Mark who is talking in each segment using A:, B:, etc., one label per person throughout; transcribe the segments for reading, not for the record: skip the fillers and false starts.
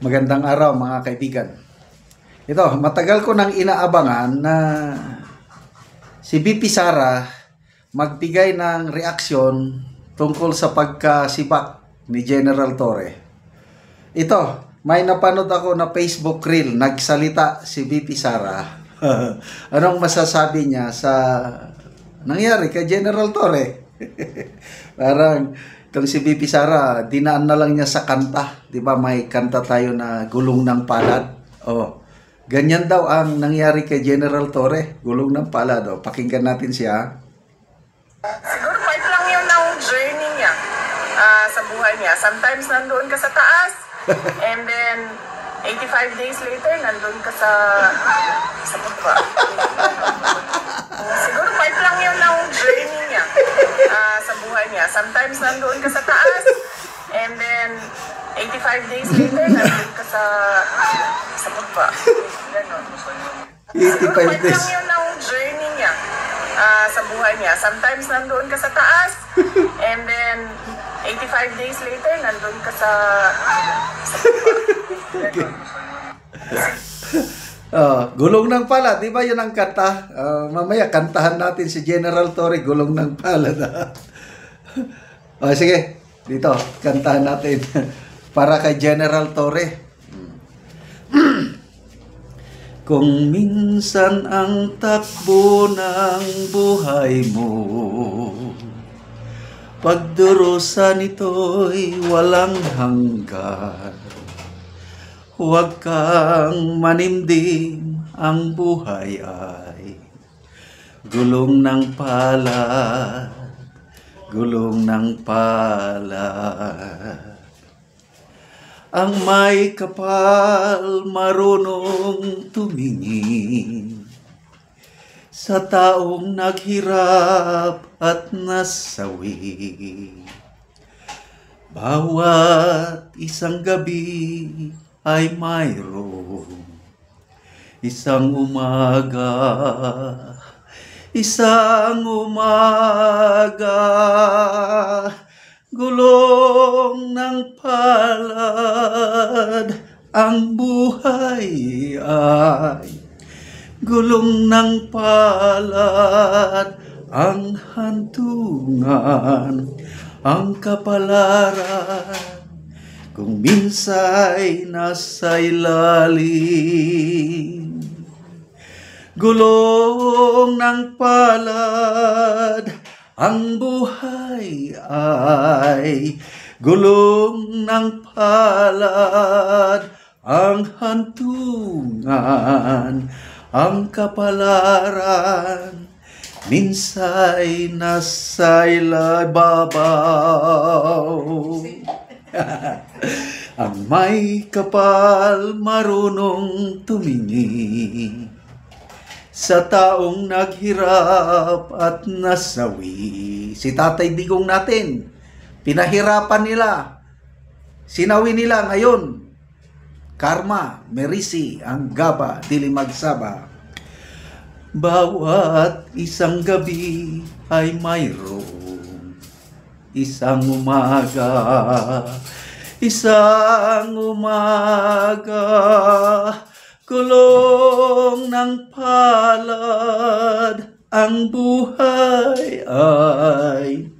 A: Magandang araw mga kaibigan. Ito, matagal ko nang inaabangan na si VP Sara magbigay ng reaksyon tungkol sa pagkasibak ni General Torre. Ito, may napanood ako na Facebook reel, nagsalita si VP Sara. Anong masasabi niya sa nangyari kay General Torre? Parang itong si VP Sara, dinaan na lang niya sa kanta. Di ba may kanta tayo na Gulong ng Palad? Oh, ganyan daw ang nangyari kay General Torre, Gulong ng Palad. Oh, pakinggan natin siya.
B: Siguro fight lang yun ang journey niya sa buhay niya. Sometimes nandoon ka sa taas, and then 85 days later, nandoon ka sa baba. Siguro fight lang yun ang journey niya sa buhay niya. Sometimes nandoon ka sa taas, and then 85 days later, nandoon ka sa baba. Ganon.
A: 85 days.
B: Lang yun ang journey niya sa buhay niya. Sometimes nandoon ka sa taas, and then 85 days later, nandoon ka sa baba. Ganon.
A: Gulong ng Palad, di ba yun ang kanta? Mamaya kantahan natin si General Torre, Gulong ng Palad. Sige, dito, kantahan natin para kay General Torre. Kung minsan ang takbo ng buhay mo, pagdurusa nito'y walang hanggan. Huwag kang manimdim, ang buhay ay gulong ng palad, gulong ng palad. Ang may kapal marunong tumingin sa taong naghirap at nasawi. Bawat isang gabi ay mayroong isang umaga, gulong ng palad. Ang buhay ay gulong ng palad, ang hantungan, ang kapalaran. Kung minsa'y nasa ilalim, gulong ng palad. Ang buhay ay gulong ng palad, ang hantungan, ang kapalaran. Minsa'y nasa ibabaw. Ang may kapal marunong tumingin sa taong naghirap at nasawi. Si Tatay Digong natin, pinahirapan nila, sinawi nila ngayon. Karma, merisi, ang gaba, dili magsaba. Bawat isang gabi ay mayroong isang umaga, gulong ng palad. Ang buhay ay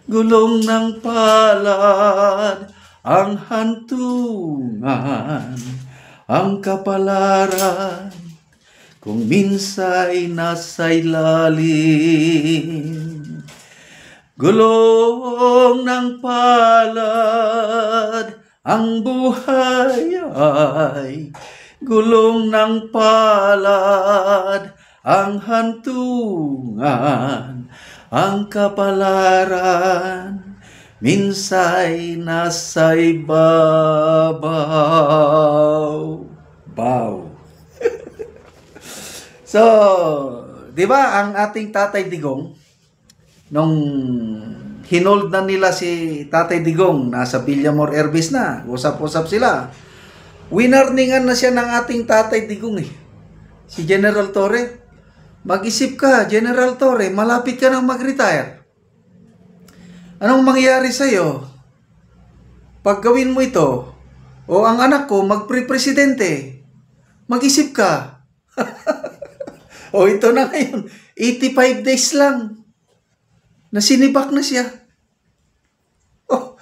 A: gulong ng palad, ang hantungan, ang kapalaran. Kung minsa'y nasa ilalim, gulong ng palad. Ang buhay ay gulong ng palad, ang hantungan, ang kapalaran. Minsa'y nasa ibabaw. So, di ba ang ating Tatay Digong, nung hinold na nila si Tatay Digong, nasa Villamor Airbase na, usap-usap sila. Winarningan na siya ng ating Tatay Digong si General Torre. Mag-isip ka, General Torre, malapit ka nang mag-retire. Anong mangyayari sa'yo? Pag gawin mo ito, O ang anak ko magpre-presidente. Mag-isip ka. O ito na ngayon, 85 days lang. Nasinibak na siya. Oh.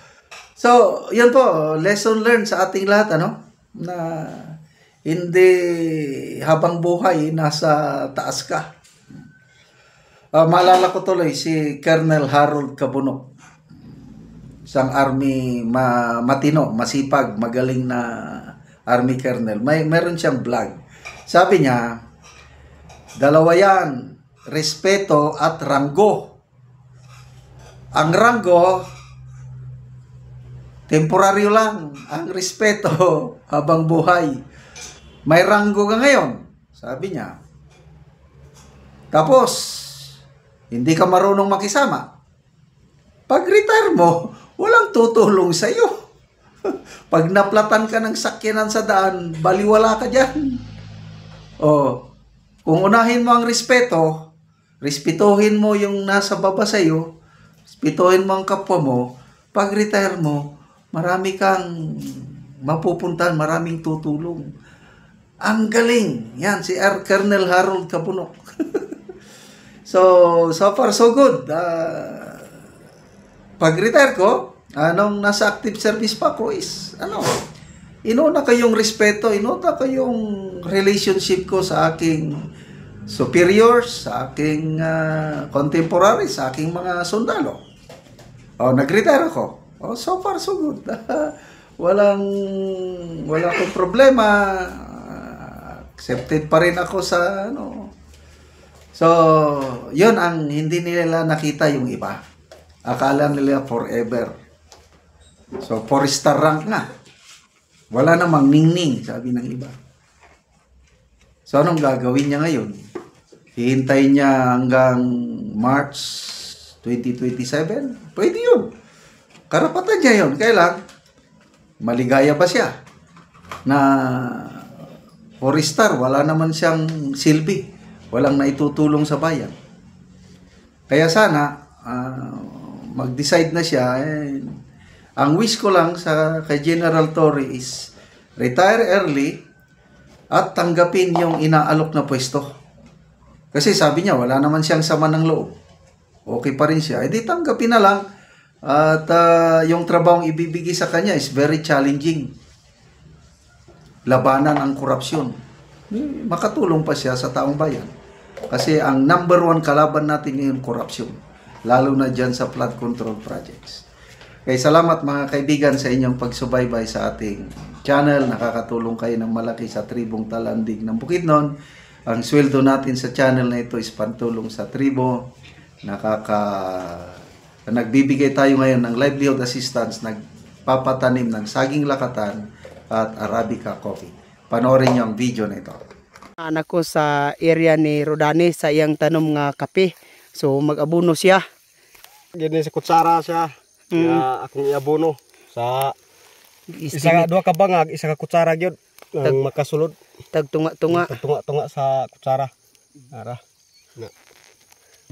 A: So, yan po, lesson learned sa ating lahat, ano? Na hindi habang buhay, nasa taas ka. Maalala ko tuloy si Colonel Harold Cabunok. Isang army matino, masipag, magaling na army colonel. Meron siyang vlog. Sabi niya, dalawa yan, respeto at ranggo. Ang ranggo, temporaryo lang. Ang respeto, habang buhay. May ranggo ka ngayon, sabi niya. Tapos, hindi ka marunong makisama. Pag-retire mo, walang tutulong sa iyo. Pag naplatan ka ng sakyanan sa daan, baliwala ka dyan. O, kung unahin mo ang respeto, respetuhin mo yung nasa baba sa iyo, respetuhin mo ang kapwa mo, pag-retire mo, marami kang mapupuntahan, maraming tutulong. Ang galing. Yan, si Colonel Harold Cabunok. So far so good. Pag-retire ko, nung nasa active service pa ko is, inuna ko yung respeto, inuna ko yung relationship ko sa aking superiors, sa aking contemporaries, sa aking mga sundalo. Nag-retire ako. So far so good. Wala akong problema. Accepted pa rin ako sa So, yun ang hindi nila nakita yung iba. Akala nila forever. So, 4-star rank na. Wala namang ningning, sabi ng iba. So, anong gagawin niya ngayon? Hihintayin niya hanggang March 2027? Pwede yun. Karapatan niya yun. Kailan? Maligaya ba siya? Na 4-star, wala naman siyang silbi. Walang naitutulong sa bayan. Kaya sana, mag-decide na siya. Ang wish ko lang kay General Torre is retire early at tanggapin yung inaalok na pwesto. Kasi sabi niya, wala naman siyang sama ng loob. Okay pa rin siya. Di tanggapin na lang. At yung trabahong ibibigay sa kanya is very challenging. Labanan ang korupsyon. Makatulong pa siya sa taong bayan. Kasi ang number 1 kalaban natin ngayon, korupsyon. Lalo na dyan sa flood control projects. Kaya salamat mga kaibigan sa inyong pagsubaybay sa ating channel. Nakakatulong kayo ng malaki sa tribong Talandig ng Bukidnon. Ang sweldo natin sa channel na ito is pantulong sa tribo. Nagbibigay tayo ngayon ng livelihood assistance, nagpapatanim ng saging lakatan at Arabica coffee. Panoorin niyo ang video na ito.
C: Anak ko sa area ni Rodani sa iyang tanom nga kape. So mag-abono siya.
D: Gini sa kutsara siya. Kaya akong iabono sa isa ka 2 ka bangag, isa ka kutsara gyud ang makasulod.
C: Tagtunga-tunga.
D: Tagtunga-tunga sa kutsara. Ara. Na.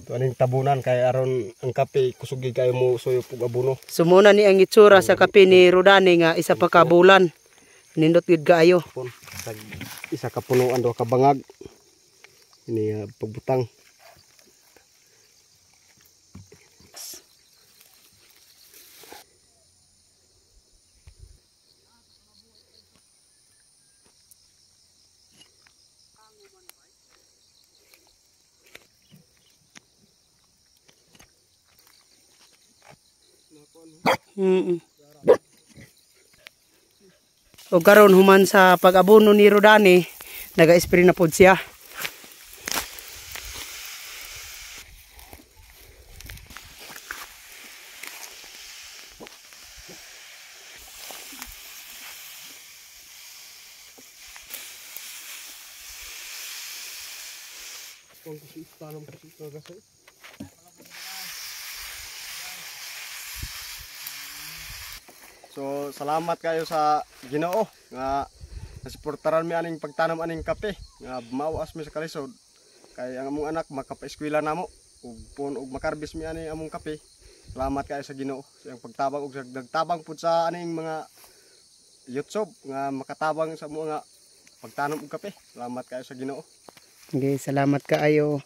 D: Tuaning tabunan kay aron ang kape kusugi kayo mo suyo pug abono.
C: Sumuna ni ang itsura sa kape ni Rodani nga isa pa ka bulan. Nindot gid kaayo.
D: Isa ka punuan 2 ka bangag. Ini pagbutang.
C: O karon human sa pag-abono ni Rodani, naga-spray na pod siya.
D: So salamat kayo sa Ginoo nga nasuportaran mi aning pagtanom aning kape nga maawas mi sa kalisod kay ang among anak makapa-eskwela namo ug makarbis mi aning among kape. Salamat kayo sa Ginoo sa pagtabang ug sa dagtabang pud sa aning mga YouTube nga makatabang sa mga pagtanom og kape. Salamat kayo sa Ginoo.
C: Okay, salamat kaayo.